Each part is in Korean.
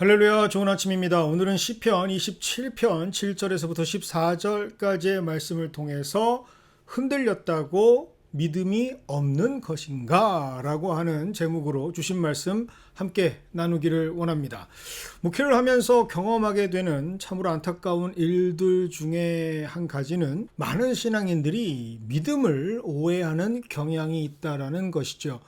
할렐루야, 좋은 아침입니다. 오늘은 시편 27편 7절에서부터 14절까지의 말씀을 통해서 흔들렸다고 믿음이 없는 것인가? 라고 하는 제목으로 주신 말씀 함께 나누기를 원합니다. 목회를 하면서 경험하게 되는 참으로 안타까운 일들 중에 한 가지는 많은 신앙인들이 믿음을 오해하는 경향이 있다라는 것이죠.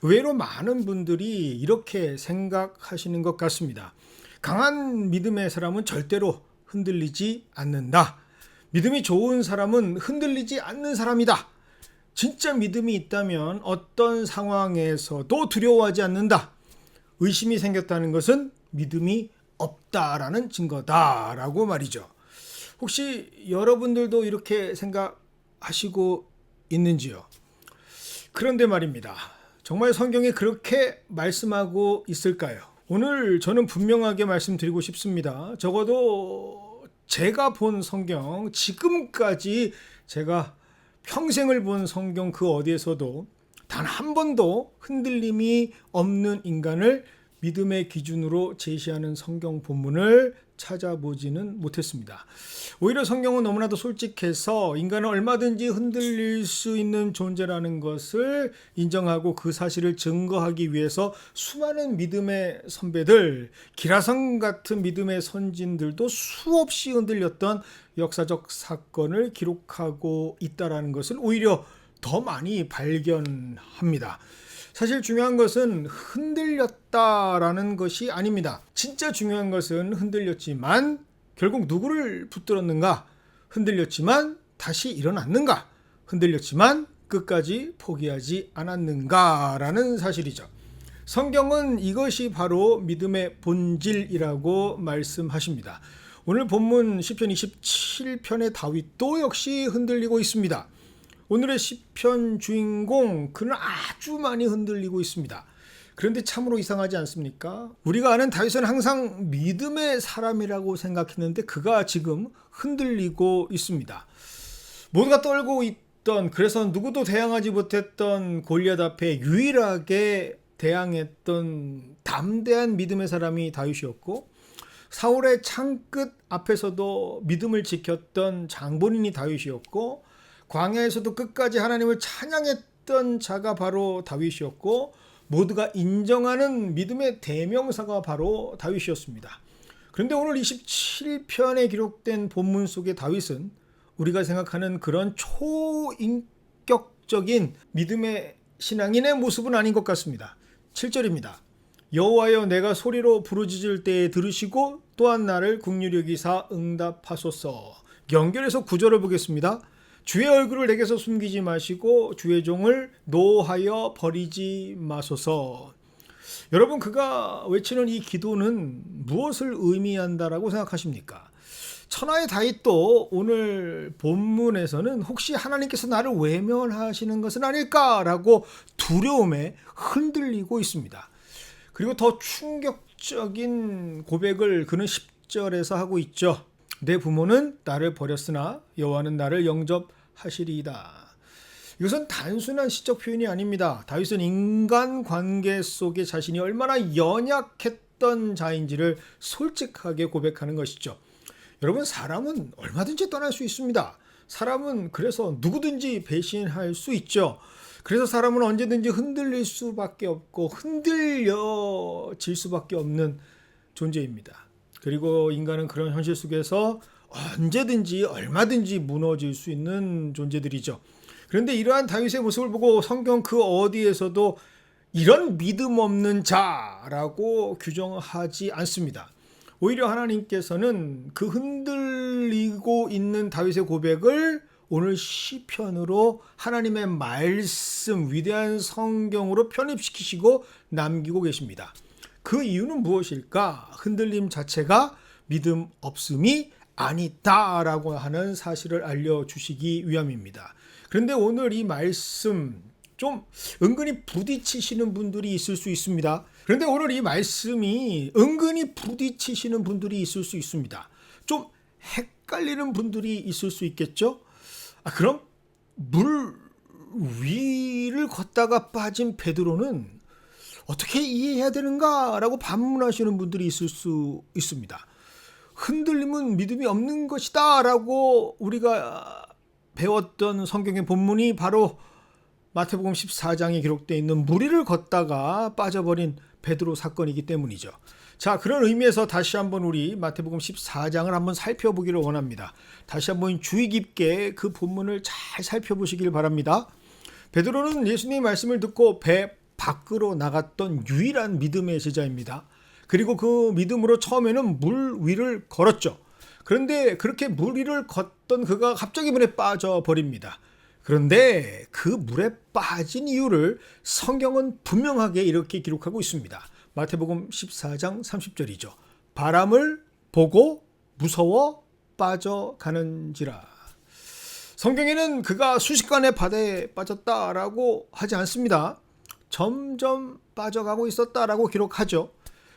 의외로 많은 분들이 이렇게 생각하시는 것 같습니다. 강한 믿음의 사람은 절대로 흔들리지 않는다. 믿음이 좋은 사람은 흔들리지 않는 사람이다. 진짜 믿음이 있다면 어떤 상황에서도 두려워하지 않는다. 의심이 생겼다는 것은 믿음이 없다라는 증거다라고 말이죠. 혹시 여러분들도 이렇게 생각하시고 있는지요? 그런데 말입니다. 정말 성경이 그렇게 말씀하고 있을까요? 오늘 저는 분명하게 말씀드리고 싶습니다. 적어도 제가 본 성경, 지금까지 제가 평생을 본 성경 그 어디에서도 단 한 번도 흔들림이 없는 인간을 믿음의 기준으로 제시하는 성경 본문을 찾아보지는 못했습니다. 오히려 성경은 너무나도 솔직해서 인간은 얼마든지 흔들릴 수 있는 존재라는 것을 인정하고 그 사실을 증거하기 위해서 수많은 믿음의 선배들, 기라성 같은 믿음의 선진들도 수없이 흔들렸던 역사적 사건을 기록하고 있다는 것을 오히려 더 많이 발견합니다. 사실 중요한 것은 흔들렸다라는 것이 아닙니다. 진짜 중요한 것은 흔들렸지만 결국 누구를 붙들었는가? 흔들렸지만 다시 일어났는가? 흔들렸지만 끝까지 포기하지 않았는가라는 사실이죠. 성경은 이것이 바로 믿음의 본질이라고 말씀하십니다. 오늘 본문 시편 27편의 다윗도 역시 흔들리고 있습니다. 오늘의 시편 주인공, 그는 아주 많이 흔들리고 있습니다. 그런데 참으로 이상하지 않습니까? 우리가 아는 다윗은 항상 믿음의 사람이라고 생각했는데 그가 지금 흔들리고 있습니다. 모두가 떨고 있던, 그래서 누구도 대항하지 못했던 골리앗 앞에 유일하게 대항했던 담대한 믿음의 사람이 다윗이었고, 사울의 창끝 앞에서도 믿음을 지켰던 장본인이 다윗이었고, 광야에서도 끝까지 하나님을 찬양했던 자가 바로 다윗이었고, 모두가 인정하는 믿음의 대명사가 바로 다윗이었습니다. 그런데 오늘 27편에 기록된 본문 속의 다윗은 우리가 생각하는 그런 초인격적인 믿음의 신앙인의 모습은 아닌 것 같습니다. 7절입니다. 여호와여, 내가 소리로 부르짖을 때에 들으시고 또한 나를 긍휼히 여기사 응답하소서. 연결해서 9절을 보겠습니다. 주의 얼굴을 내게서 숨기지 마시고 주의 종을 노하여 버리지 마소서. 여러분, 그가 외치는 이 기도는 무엇을 의미한다라고 생각하십니까? 천하의 다윗도 오늘 본문에서는 혹시 하나님께서 나를 외면하시는 것은 아닐까라고 두려움에 흔들리고 있습니다. 그리고 더 충격적인 고백을 그는 10절에서 하고 있죠. 내 부모는 나를 버렸으나 여호와는 나를 영접하시리이다. 이것은 단순한 시적 표현이 아닙니다. 다윗은 인간관계 속에 자신이 얼마나 연약했던 자인지를 솔직하게 고백하는 것이죠. 여러분, 사람은 얼마든지 떠날 수 있습니다. 사람은 그래서 누구든지 배신할 수 있죠. 그래서 사람은 언제든지 흔들릴 수밖에 없고 흔들려질 수밖에 없는 존재입니다. 그리고 인간은 그런 현실 속에서 언제든지 얼마든지 무너질 수 있는 존재들이죠. 그런데 이러한 다윗의 모습을 보고 성경 그 어디에서도 이런 믿음 없는 자라고 규정하지 않습니다. 오히려 하나님께서는 그 흔들리고 있는 다윗의 고백을 오늘 시편으로 하나님의 말씀, 위대한 성경으로 편입시키시고 남기고 계십니다. 그 이유는 무엇일까? 흔들림 자체가 믿음 없음이 아니다라고 하는 사실을 알려주시기 위함입니다. 그런데 오늘 이 말씀 좀 은근히 부딪히시는 분들이 있을 수 있습니다. 그런데 오늘 이 말씀이 은근히 부딪히시는 분들이 있을 수 있습니다. 좀 헷갈리는 분들이 있을 수 있겠죠? 그럼 물 위를 걷다가 빠진 베드로는 어떻게 이해해야 되는가라고 반문하시는 분들이 있을 수 있습니다. 흔들림은 믿음이 없는 것이다 라고 우리가 배웠던 성경의 본문이 바로 마태복음 14장에 기록되어 있는 무리를 걷다가 빠져버린 베드로 사건이기 때문이죠. 자, 그런 의미에서 다시 한번 우리 마태복음 14장을 한번 살펴보기를 원합니다. 다시 한번 주의 깊게 그 본문을 잘 살펴보시길 바랍니다. 베드로는 예수님의 말씀을 듣고 배 밖으로 나갔던 유일한 믿음의 제자입니다. 그리고 그 믿음으로 처음에는 물 위를 걸었죠. 그런데 그렇게 물 위를 걷던 그가 갑자기 물에 빠져버립니다. 그런데 그 물에 빠진 이유를 성경은 분명하게 이렇게 기록하고 있습니다. 마태복음 14장 30절이죠. 바람을 보고 무서워 빠져가는지라. 성경에는 그가 순식간에 바다에 빠졌다라고 하지 않습니다. 점점 빠져가고 있었다라고 기록하죠.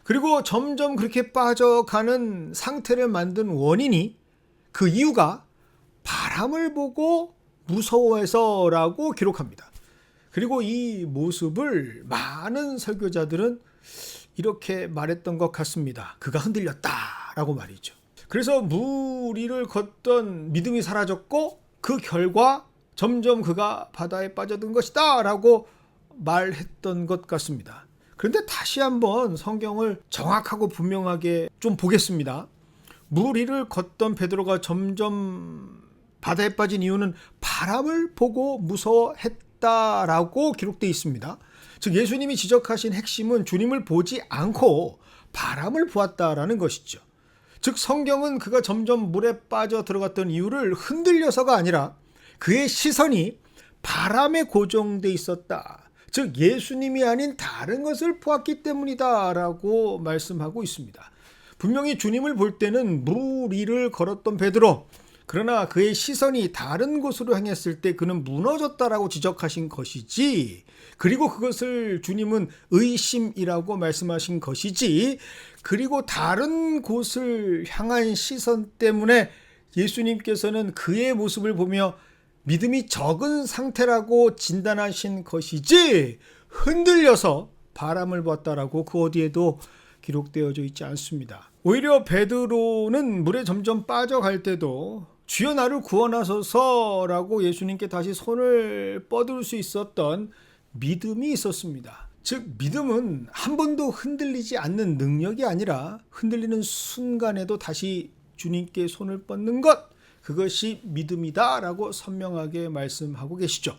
그리고 점점 그렇게 빠져가는 상태를 만든 원인이, 그 이유가 바람을 보고 무서워해서라고 기록합니다. 그리고 이 모습을 많은 설교자들은 이렇게 말했던 것 같습니다. 그가 흔들렸다라고 말이죠. 그래서 물 위를 걷던 믿음이 사라졌고 그 결과 점점 그가 바다에 빠져든 것이다 라고 말했던 것 같습니다. 그런데 다시 한번 성경을 정확하고 분명하게 좀 보겠습니다. 물 위를 걷던 베드로가 점점 바다에 빠진 이유는 바람을 보고 무서워했다라고 기록되어 있습니다. 즉 예수님이 지적하신 핵심은 주님을 보지 않고 바람을 보았다라는 것이죠. 즉 성경은 그가 점점 물에 빠져 들어갔던 이유를 흔들려서가 아니라 그의 시선이 바람에 고정돼 있었다. 즉 예수님이 아닌 다른 것을 보았기 때문이다라고 말씀하고 있습니다. 분명히 주님을 볼 때는 물 위를 걸었던 베드로, 그러나 그의 시선이 다른 곳으로 향했을 때 그는 무너졌다라고 지적하신 것이지, 그리고 그것을 주님은 의심이라고 말씀하신 것이지, 그리고 다른 곳을 향한 시선 때문에 예수님께서는 그의 모습을 보며 믿음이 적은 상태라고 진단하신 것이지 흔들려서 바람을 보았다라고 그 어디에도 기록되어져 있지 않습니다. 오히려 베드로는 물에 점점 빠져갈 때도 주여 나를 구원하소서라고 예수님께 다시 손을 뻗을 수 있었던 믿음이 있었습니다. 즉 믿음은 한 번도 흔들리지 않는 능력이 아니라 흔들리는 순간에도 다시 주님께 손을 뻗는 것, 그것이 믿음이다라고 선명하게 말씀하고 계시죠.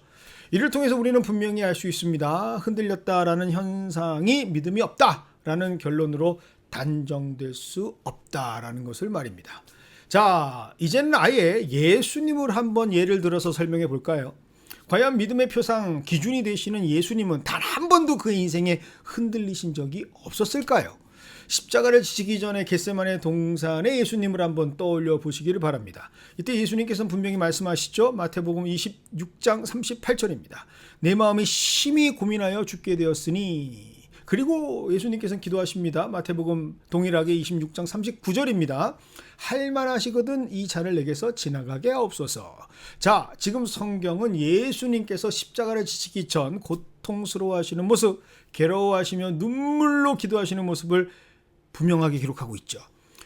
이를 통해서 우리는 분명히 알 수 있습니다. 흔들렸다라는 현상이 믿음이 없다라는 결론으로 단정될 수 없다라는 것을 말입니다. 자, 이제는 아예 예수님을 한번 예를 들어서 설명해 볼까요? 과연 믿음의 표상 기준이 되시는 예수님은 단 한 번도 그의 인생에 흔들리신 적이 없었을까요? 십자가를 지시기 전에 겟세마네 동산에 예수님을 한번 떠올려 보시기를 바랍니다. 이때 예수님께서는 분명히 말씀하시죠. 마태복음 26장 38절입니다. 내 마음이 심히 고민하여 죽게 되었으니. 그리고 예수님께서는 기도하십니다. 마태복음 동일하게 26장 39절입니다. 할만하시거든 이 잔을 내게서 지나가게 하옵소서. 자, 지금 성경은 예수님께서 십자가를 지시기 전 고통스러워하시는 모습, 괴로워하시며 눈물로 기도하시는 모습을 분명하게 기록하고 있죠.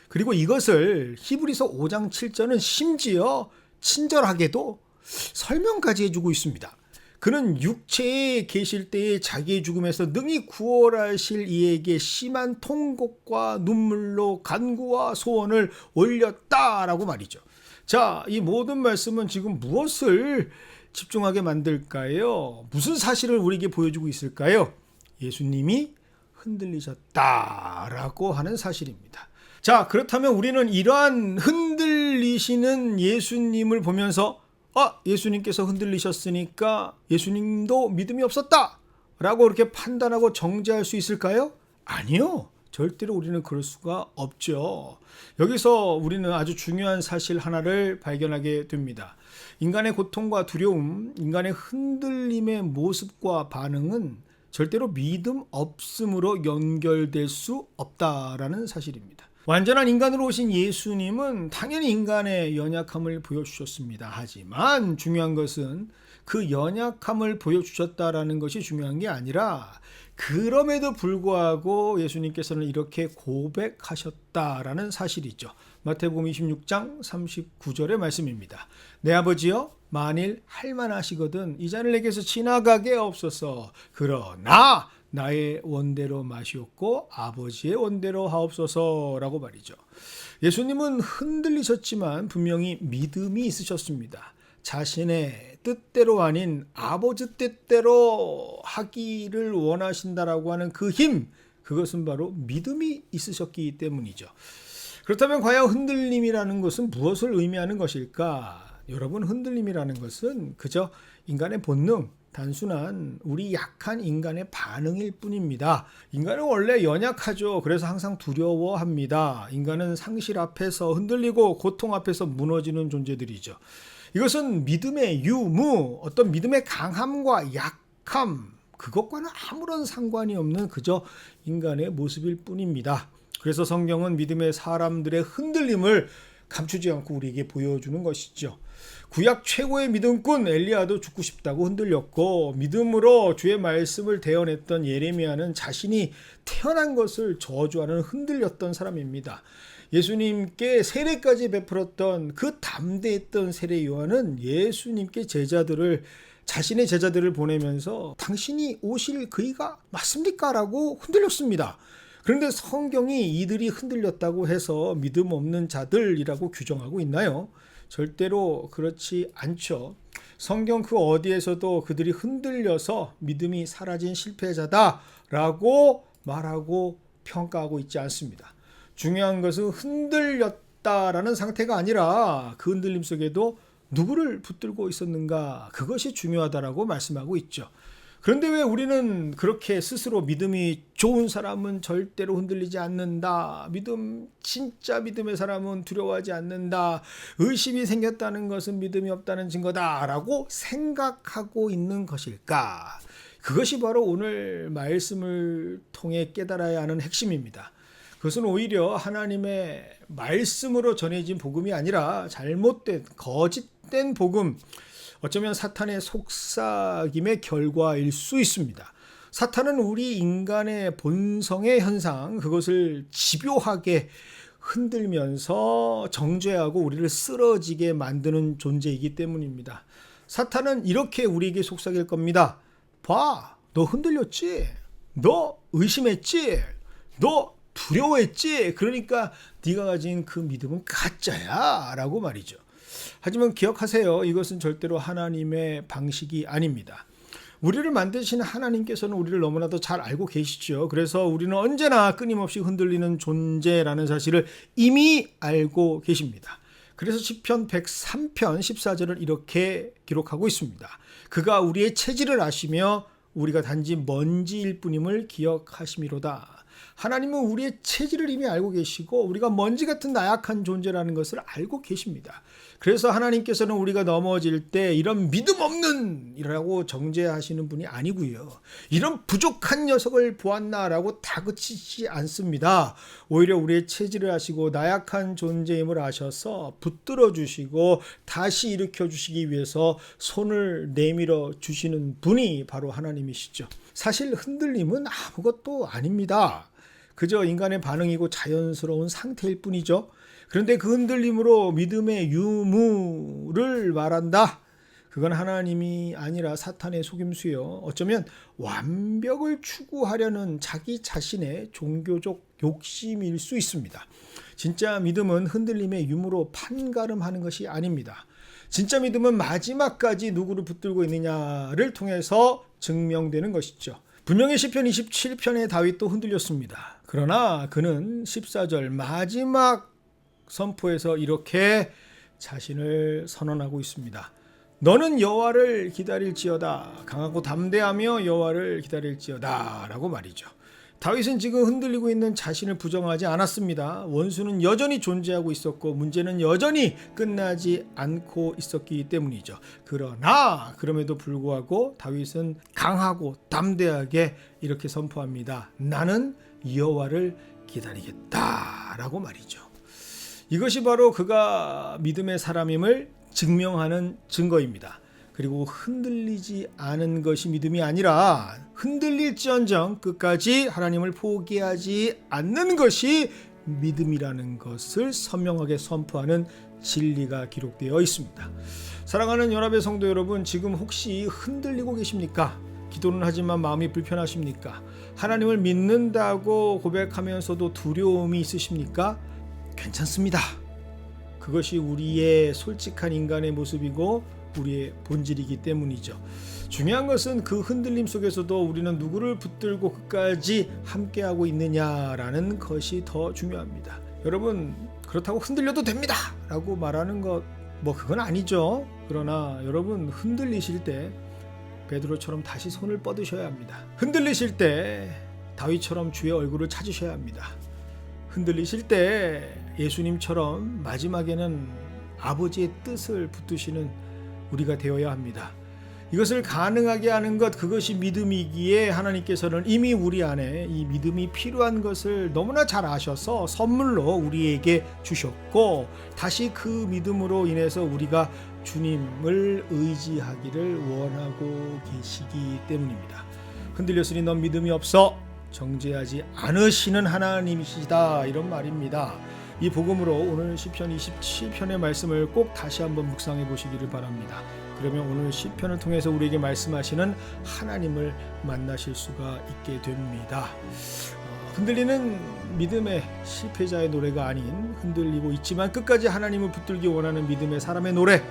그리고 이것을 히브리서 5장 7절은 심지어 친절하게도 설명까지 해주고 있습니다. 그는 육체에 계실 때에 자기의 죽음에서 능히 구원하실 이에게 심한 통곡과 눈물로 간구와 소원을 올렸다라고 말이죠. 자, 이 모든 말씀은 지금 무엇을 집중하게 만들까요? 무슨 사실을 우리에게 보여주고 있을까요? 예수님이 흔들리셨다라고 하는 사실입니다. 자, 그렇다면 우리는 이러한 흔들리시는 예수님을 보면서 예수님께서 흔들리셨으니까 예수님도 믿음이 없었다 라고 그렇게 판단하고 정죄할 수 있을까요? 아니요. 절대로 우리는 그럴 수가 없죠. 여기서 우리는 아주 중요한 사실 하나를 발견하게 됩니다. 인간의 고통과 두려움, 인간의 흔들림의 모습과 반응은 절대로 믿음 없음으로 연결될 수 없다라는 사실입니다. 완전한 인간으로 오신 예수님은 당연히 인간의 연약함을 보여주셨습니다. 하지만 중요한 것은 그 연약함을 보여주셨다라는 것이 중요한 게 아니라 그럼에도 불구하고 예수님께서는 이렇게 고백하셨다라는 사실이죠. 마태복음 26장 39절의 말씀입니다. 내 아버지여 만일 할만하시거든 이 잔을 내게서 지나가게 없소서. 그러나 나의 원대로 마시옵고 아버지의 원대로 하옵소서라고 말이죠. 예수님은 흔들리셨지만 분명히 믿음이 있으셨습니다. 자신의 뜻대로 아닌 아버지 뜻대로 하기를 원하신다라고 하는 그 힘, 그것은 바로 믿음이 있으셨기 때문이죠. 그렇다면 과연 흔들림이라는 것은 무엇을 의미하는 것일까? 여러분, 흔들림이라는 것은 그저 인간의 본능, 단순한 우리 약한 인간의 반응일 뿐입니다. 인간은 원래 연약하죠. 그래서 항상 두려워합니다. 인간은 상실 앞에서 흔들리고 고통 앞에서 무너지는 존재들이죠. 이것은 믿음의 유무, 어떤 믿음의 강함과 약함, 그것과는 아무런 상관이 없는 그저 인간의 모습일 뿐입니다. 그래서 성경은 믿음의 사람들의 흔들림을 감추지 않고 우리에게 보여주는 것이죠. 구약 최고의 믿음꾼 엘리야도 죽고 싶다고 흔들렸고, 믿음으로 주의 말씀을 대언했던 예레미야는 자신이 태어난 것을 저주하는 흔들렸던 사람입니다. 예수님께 세례까지 베풀었던 그 담대했던 세례 요한은 예수님께 자신의 제자들을 보내면서 당신이 오실 그이가 맞습니까? 라고 흔들렸습니다. 그런데 성경이 이들이 흔들렸다고 해서 믿음 없는 자들이라고 규정하고 있나요? 절대로 그렇지 않죠. 성경 그 어디에서도 그들이 흔들려서 믿음이 사라진 실패자다라고 말하고 평가하고 있지 않습니다. 중요한 것은 흔들렸다라는 상태가 아니라 그 흔들림 속에도 누구를 붙들고 있었는가, 그것이 중요하다라고 말씀하고 있죠. 그런데 왜 우리는 그렇게 스스로 믿음이 좋은 사람은 절대로 흔들리지 않는다, 진짜 믿음의 사람은 두려워하지 않는다, 의심이 생겼다는 것은 믿음이 없다는 증거다라고 생각하고 있는 것일까? 그것이 바로 오늘 말씀을 통해 깨달아야 하는 핵심입니다. 그것은 오히려 하나님의 말씀으로 전해진 복음이 아니라 잘못된, 거짓된 복음, 어쩌면 사탄의 속삭임의 결과일 수 있습니다. 사탄은 우리 인간의 본성의 현상, 그것을 집요하게 흔들면서 정죄하고 우리를 쓰러지게 만드는 존재이기 때문입니다. 사탄은 이렇게 우리에게 속삭일 겁니다. 봐, 너 흔들렸지? 너 의심했지? 너 두려워했지? 그러니까 네가 가진 그 믿음은 가짜야 라고 말이죠. 하지만 기억하세요. 이것은 절대로 하나님의 방식이 아닙니다. 우리를 만드신 하나님께서는 우리를 너무나도 잘 알고 계시죠. 그래서 우리는 언제나 끊임없이 흔들리는 존재라는 사실을 이미 알고 계십니다. 그래서 시편 103편 14절을 이렇게 기록하고 있습니다. 그가 우리의 체질을 아시며 우리가 단지 먼지일 뿐임을 기억하심이로다. 하나님은 우리의 체질을 이미 알고 계시고 우리가 먼지 같은 나약한 존재라는 것을 알고 계십니다. 그래서 하나님께서는 우리가 넘어질 때 이런 믿음 없는 이라고 정죄하시는 분이 아니고요. 이런 부족한 녀석을 보았나라고 다그치지 않습니다. 오히려 우리의 체질을 아시고 나약한 존재임을 아셔서 붙들어 주시고 다시 일으켜 주시기 위해서 손을 내밀어 주시는 분이 바로 하나님이시죠. 사실 흔들림은 아무것도 아닙니다. 그저 인간의 반응이고 자연스러운 상태일 뿐이죠. 그런데 그 흔들림으로 믿음의 유무를 말한다. 그건 하나님이 아니라 사탄의 속임수요. 어쩌면 완벽을 추구하려는 자기 자신의 종교적 욕심일 수 있습니다. 진짜 믿음은 흔들림의 유무로 판가름하는 것이 아닙니다. 진짜 믿음은 마지막까지 누구를 붙들고 있느냐를 통해서 증명되는 것이죠. 분명히 시편 27편의 다윗도 흔들렸습니다. 그러나 그는 14절 마지막 선포에서 이렇게 자신을 선언하고 있습니다. 너는 여호와를 기다릴지어다. 강하고 담대하며 여호와를 기다릴지어다 라고 말이죠. 다윗은 지금 흔들리고 있는 자신을 부정하지 않았습니다. 원수는 여전히 존재하고 있었고 문제는 여전히 끝나지 않고 있었기 때문이죠. 그러나 그럼에도 불구하고 다윗은 강하고 담대하게 이렇게 선포합니다. 나는 여호와를 기다리겠다라고 말이죠. 이것이 바로 그가 믿음의 사람임을 증명하는 증거입니다. 그리고 흔들리지 않은 것이 믿음이 아니라 흔들릴지언정 끝까지 하나님을 포기하지 않는 것이 믿음이라는 것을 선명하게 선포하는 진리가 기록되어 있습니다. 사랑하는 연합의 성도 여러분, 지금 혹시 흔들리고 계십니까? 기도는 하지만 마음이 불편하십니까? 하나님을 믿는다고 고백하면서도 두려움이 있으십니까? 괜찮습니다. 그것이 우리의 솔직한 인간의 모습이고 우리의 본질이기 때문이죠. 중요한 것은 그 흔들림 속에서도 우리는 누구를 붙들고 끝까지 함께하고 있느냐라는 것이 더 중요합니다. 여러분, 그렇다고 흔들려도 됩니다 라고 말하는 것 그건 아니죠. 그러나 여러분, 흔들리실 때 베드로처럼 다시 손을 뻗으셔야 합니다. 흔들리실 때 다윗처럼 주의 얼굴을 찾으셔야 합니다. 흔들리실 때 예수님처럼 마지막에는 아버지의 뜻을 붙드시는 우리가 되어야 합니다. 이것을 가능하게 하는 것, 그것이 믿음이기에 하나님께서는 이미 우리 안에 이 믿음이 필요한 것을 너무나 잘 아셔서 선물로 우리에게 주셨고, 다시 그 믿음으로 인해서 우리가 주님을 의지하기를 원하고 계시기 때문입니다. 흔들렸으니 넌 믿음이 없어 정죄하지 않으시는 하나님이시다, 이런 말입니다. 이 복음으로 오늘 시편 27편의 말씀을 꼭 다시 한번 묵상해 보시기를 바랍니다. 그러면 오늘 시편을 통해서 우리에게 말씀하시는 하나님을 만나실 수가 있게 됩니다. 흔들리는 믿음의 실패자의 노래가 아닌, 흔들리고 있지만 끝까지 하나님을 붙들기 원하는 믿음의 사람의 노래,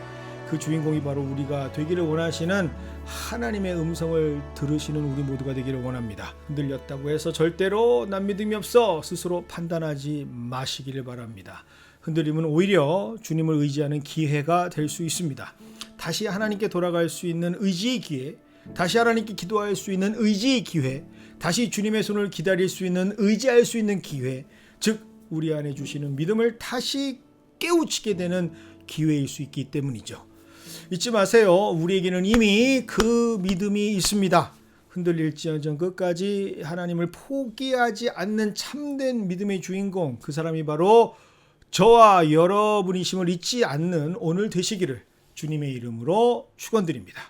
그 주인공이 바로 우리가 되기를 원하시는 하나님의 음성을 들으시는 우리 모두가 되기를 원합니다. 흔들렸다고 해서 절대로 난 믿음이 없어 스스로 판단하지 마시기를 바랍니다. 흔들림은 오히려 주님을 의지하는 기회가 될 수 있습니다. 다시 하나님께 돌아갈 수 있는 의지의 기회, 다시 하나님께 기도할 수 있는 의지의 기회, 다시 주님의 손을 기다릴 수 있는, 의지할 수 있는 기회, 즉 우리 안에 주시는 믿음을 다시 깨우치게 되는 기회일 수 있기 때문이죠. 잊지 마세요. 우리에게는 이미 그 믿음이 있습니다. 흔들릴지언정 끝까지 하나님을 포기하지 않는 참된 믿음의 주인공, 그 사람이 바로 저와 여러분이심을 잊지 않는 오늘 되시기를 주님의 이름으로 축원드립니다.